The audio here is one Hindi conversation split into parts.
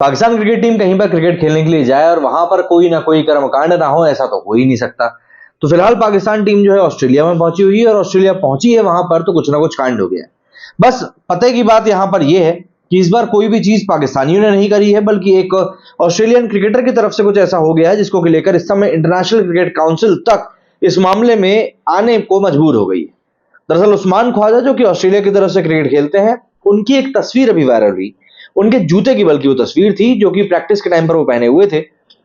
पाकिस्तान क्रिकेट टीम कहीं पर क्रिकेट खेलने के लिए जाए और वहां पर कोई ना कोई कर्मकांड ना हो, ऐसा तो हो ही नहीं सकता। तो फिलहाल पाकिस्तान टीम जो है ऑस्ट्रेलिया में पहुंची हुई है और ऑस्ट्रेलिया पहुंची है वहां पर तो कुछ ना कुछ कांड हो गया है। बस पते की बात यहां पर यह है कि इस बार कोई भी चीज पाकिस्तानियों ने नहीं करी है, बल्कि एक ऑस्ट्रेलियन क्रिकेटर की तरफ से कुछ ऐसा हो गया है जिसको लेकर इस समय इंटरनेशनल क्रिकेट काउंसिल तक इस मामले में आने को मजबूर हो गई है। दरअसल उस्मान ख्वाजा जो कि ऑस्ट्रेलिया की तरफ से क्रिकेट खेलते हैं, उनकी एक तस्वीर अभी वायरल हुई। उनके जूते की बल्कि वो तस्वीर थी जो कि प्रैक्टिस के टाइम पर वो पहने हुए थे।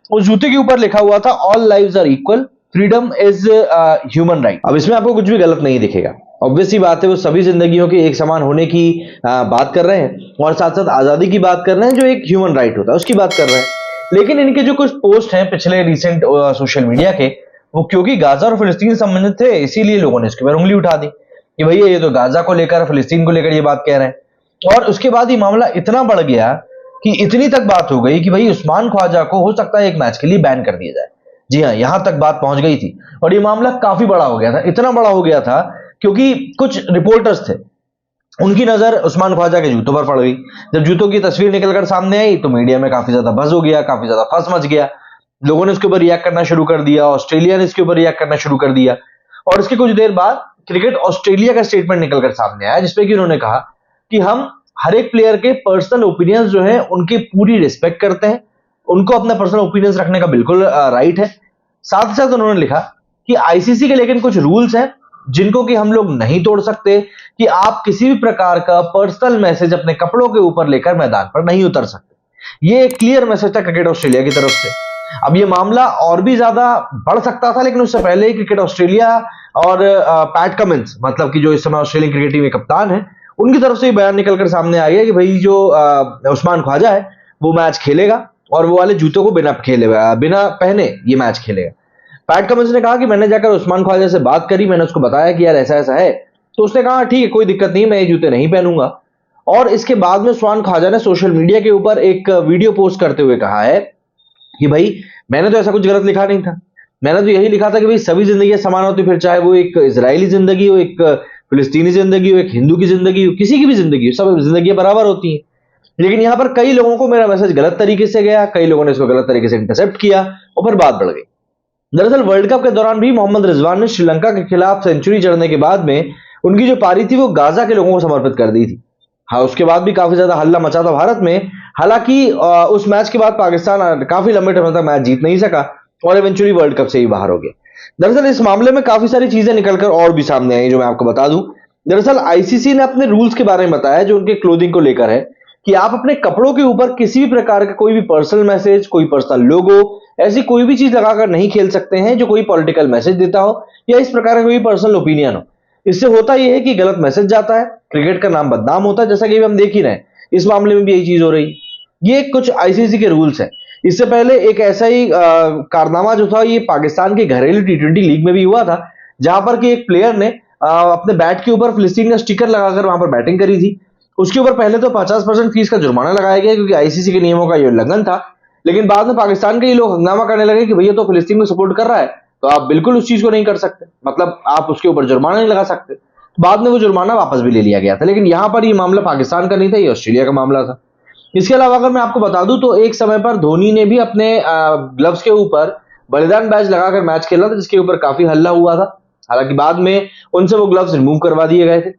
उस जूते के ऊपर लिखा हुआ था all lives are equal, freedom is human right. अब इसमें आपको कुछ भी गलत नहीं दिखेगा। ऑब्वियस सी बात है, वो सभी जिंदगियों के एक समान होने की बात कर रहे हैं और साथ साथ आजादी की बात कर रहे हैं, जो एक ह्यूमन राइट होता है उसकी बात कर रहे हैं। लेकिन इनके जो कुछ पोस्ट हैं पिछले रिसेंट सोशल मीडिया के, वो क्योंकि गाजा और फिलिस्तीन संबंधित थे, इसीलिए लोगों ने इसके ऊपर उंगली उठा दी कि भैया ये तो गाजा को लेकर फिलिस्तीन को लेकर ये बात कह रहे हैं। और उसके बाद ये मामला इतना बढ़ गया कि इतनी तक बात हो गई कि भाई उस्मान ख्वाजा को हो सकता है एक मैच के लिए बैन कर दिया जाए। जी हाँ, यहां तक बात पहुंच गई थी और ये मामला काफी बड़ा हो गया था। इतना बड़ा हो गया था क्योंकि कुछ रिपोर्टर्स थे, उनकी नजर उस्मान ख्वाजा के जूतों पर पड़ गई। जब जूतों की तस्वीर निकलकर सामने आई तो मीडिया में काफी ज्यादा बज़ हो गया, काफी ज्यादा फस मच गया। लोगों ने इसके ऊपर रिएक्ट करना शुरू कर दिया, ऑस्ट्रेलिया ने इसके ऊपर रिएक्ट करना शुरू कर दिया। और इसके कुछ देर बाद क्रिकेट ऑस्ट्रेलिया का स्टेटमेंट निकलकर सामने आया जिसपे कि उन्होंने कहा कि हम हर एक प्लेयर के पर्सनल ओपिनियंस जो है उनकी पूरी रिस्पेक्ट करते हैं, उनको अपना पर्सनल ओपिनियंस रखने का बिल्कुल राइट है। साथ ही साथ उन्होंने लिखा कि आईसीसी के लेकिन कुछ रूल्स हैं जिनको कि हम लोग नहीं तोड़ सकते, कि आप किसी भी प्रकार का पर्सनल मैसेज अपने कपड़ों के ऊपर लेकर मैदान पर नहीं उतर सकते। ये एक क्लियर मैसेज था क्रिकेट ऑस्ट्रेलिया की तरफ से। अब ये मामला और भी ज्यादा बढ़ सकता था, लेकिन उससे पहले ही क्रिकेट ऑस्ट्रेलिया और पैट कमिंस, मतलब कि जो इस समय ऑस्ट्रेलियन क्रिकेट टीम के कप्तान है, उनकी तरफ से बयान निकलकर सामने आ गया कि भाई जो उस्मान ख्वाजा है वो मैच खेलेगा और वो वाले जूतों को बिना पहने ये मैच खेलेगा। पैट कमिंस ने कहा कि मैंने जाकर उस्मान ख्वाजा से बात करी, मैंने उसको बताया कि यार ऐसा ऐसा है, तो उसने कहा ठीक है कोई दिक्कत नहीं, मैं ये जूते नहीं पहनूंगा। और इसके बाद में उस्मान ख्वाजा ने सोशल मीडिया के ऊपर एक वीडियो पोस्ट करते हुए कहा है कि भाई मैंने तो ऐसा कुछ गलत लिखा नहीं था, मैंने तो यही लिखा था कि भाई सभी जिंदगी समान होती, फिर चाहे वो एक इजरायली जिंदगी हो, एक फिलिस्तीनी जिंदगी हो, एक हिंदू की जिंदगी हो, किसी की भी जिंदगी हो, सब जिंदगी बराबर होती हैं। लेकिन यहां पर कई लोगों को मेरा मैसेज गलत तरीके से गया, कई लोगों ने इसको गलत तरीके से इंटरसेप्ट किया और फिर बात बढ़ गई। दरअसल वर्ल्ड कप के दौरान भी मोहम्मद रिजवान ने श्रीलंका के खिलाफ सेंचुरी जड़ने के बाद में उनकी जो पारी थी वो गाजा के लोगों को समर्पित कर दी थी। हाँ, उसके बाद भी काफी ज्यादा हल्ला मचा था भारत में। हालांकि उस मैच के बाद पाकिस्तान काफी लंबे टाइम तक मैच जीत नहीं सका और इवेंचुअली वर्ल्ड कप से ही बाहर हो गया। दरअसल इस मामले में काफी सारी चीजें निकलकर और भी सामने आई जो मैं आपको बता दूं। दरअसल आईसीसी ने अपने रूल्स के बारे में बताया जो उनके क्लोथिंग को लेकर है, कि आप अपने कपड़ों के ऊपर किसी भी प्रकार का कोई भी पर्सनल मैसेज, कोई पर्सनल लोगो, ऐसी कोई भी चीज लगाकर नहीं खेल सकते हैं जो कोई पॉलिटिकल मैसेज देता हो या इस प्रकार का कोई पर्सनल ओपिनियन हो। इससे होता यह है कि गलत मैसेज जाता है, क्रिकेट का नाम बदनाम होता है, जैसा कि हम देख ही रहे हैं इस मामले में भी यही चीज हो रही है। ये कुछ आईसीसी के रूल्स हैं। इससे पहले एक ऐसा ही कारनामा जो था ये पाकिस्तान के घरेलू टी20 लीग में भी हुआ था, जहां पर कि एक प्लेयर ने अपने बैट के ऊपर फिलिस्तीन का स्टिकर लगाकर वहां पर बैटिंग करी थी। उसके ऊपर पहले तो 50% फीस का जुर्माना लगाया गया क्योंकि आईसीसी के नियमों का ये उल्लंघन था। लेकिन बाद में पाकिस्तान के ही लोग हंगामा करने लगे कि भैया तो फिलिस्तीन को सपोर्ट कर रहा है तो आप बिल्कुल उस चीज को नहीं कर सकते, मतलब आप उसके ऊपर जुर्माना नहीं लगा सकते। बाद में वो जुर्माना वापस भी ले लिया गया था। लेकिन यहां पर ये मामला पाकिस्तान का नहीं था, ये ऑस्ट्रेलिया का मामला था। इसके अलावा अगर मैं आपको बता दूं तो एक समय पर धोनी ने भी अपने ग्लव्स के ऊपर बलिदान बैज लगाकर मैच खेला था, जिसके ऊपर काफी हल्ला हुआ था। हालांकि बाद में उनसे वो ग्लव्स रिमूव करवा दिए गए थे।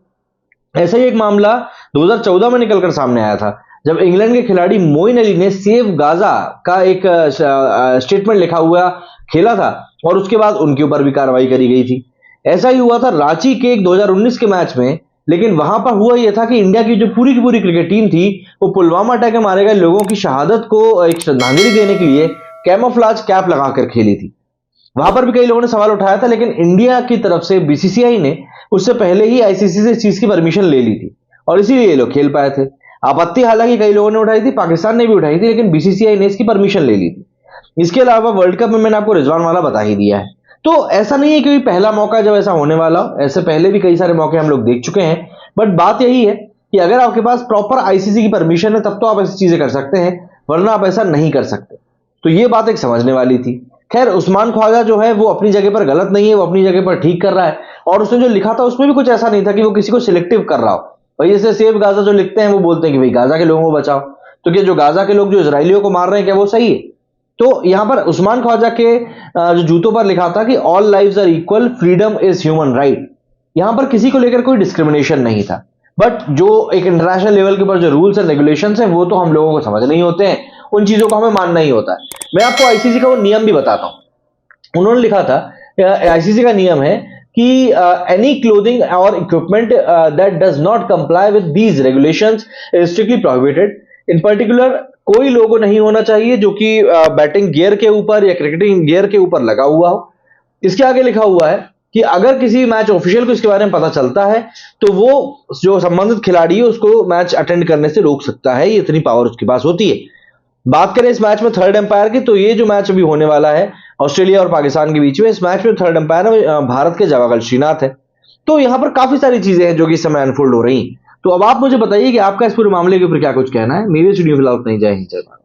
ऐसा ही एक मामला 2014 में निकलकर सामने आया था, जब इंग्लैंड के खिलाड़ी मोइन अली ने सेव गाजा का एक स्टेटमेंट लिखा हुआ खेला था और उसके बाद उनके ऊपर भी कार्रवाई करी गई थी। ऐसा ही हुआ था रांची के 2019 के मैच में। लेकिन वहां पर हुआ यह था कि इंडिया की जो पूरी की पूरी क्रिकेट टीम थी वो पुलवामा अटैक में मारे गए लोगों की शहादत को एक श्रद्धांजलि देने के लिए कैमोफ्लाज कैप लगाकर खेली थी। वहां पर भी कई लोगों ने सवाल उठाया था, लेकिन इंडिया की तरफ से बीसीसीआई ने उससे पहले ही आईसीसी से इस चीज की परमिशन ले ली थी और इसीलिए ये लोग खेल पाए थे। आपत्ति हालांकि कई लोगों ने उठाई थी, पाकिस्तान ने भी उठाई थी, लेकिन बीसीसीआई ने इसकी परमिशन ले ली थी। इसके अलावा वर्ल्ड कप में मैंने आपको रिजवान वाला बता ही दिया है। तो ऐसा नहीं है कि पहला मौका जब ऐसा होने वाला हो, ऐसे पहले भी कई सारे मौके हम लोग देख चुके हैं। बट बात यही है कि अगर आपके पास प्रॉपर आईसीसी की परमिशन है तब तो आप ऐसी चीजें कर सकते हैं, वरना आप ऐसा नहीं कर सकते। तो ये बात एक समझने वाली थी। खैर, उस्मान ख्वाजा जो है वो अपनी जगह पर गलत नहीं है, वो अपनी जगह पर ठीक कर रहा है। और उसने जो लिखा था उसमें भी कुछ ऐसा नहीं था कि वो किसी को सिलेक्टिव कर रहा हो। भाई जैसे सेव गाजा जो लिखते हैं वो बोलते हैं कि भाई गाजा के लोगों को बचाओ, तो क्या जो गाजा के लोग जो इजरायलियों को मार रहे हैं क्या वो सही है? तो यहां पर उस्मान ख्वाजा के जो जूतों पर लिखा था कि all lives are equal, freedom is human right. यहां पर किसी को लेकर कोई डिस्क्रिमिनेशन नहीं था। बट जो एक इंटरनेशनल लेवल के ऊपर जो रूल्स एंड रेगुलेशंस हैं वो तो हम लोगों को समझ नहीं होते हैं, उन चीजों को हमें मानना ही होता है। मैं आपको आईसीसी का वो नियम भी बताता हूं। उन्होंने लिखा था, आईसीसी का नियम है कि एनी क्लोथिंग और equipment that does not comply with these regulations is strictly prohibited. In particular कोई लोगो नहीं होना चाहिए जो कि बैटिंग गियर के ऊपर या क्रिकेटिंग गियर के ऊपर लगा हुआ हो। इसके आगे लिखा हुआ है कि अगर किसी मैच ऑफिशियल को इसके बारे में पता चलता है तो वो जो संबंधित खिलाड़ी है उसको मैच अटेंड करने से रोक सकता है, ये इतनी पावर उसके पास होती है। बात करें इस मैच में थर्ड एम्पायर की, तो ये जो मैच अभी होने वाला है ऑस्ट्रेलिया और पाकिस्तान के बीच में, इस मैच में थर्ड एम्पायर भारत के जवागल श्रीनाथ है। तो यहां पर काफी सारी चीजें हैं जो कि इस समय अनफोल्ड हो रही हैं। तो अब आप मुझे बताइए कि आपका इस पूरे मामले के ऊपर क्या कुछ कहना है। मेरे स्टूडियो फिलहाल नहीं जाए।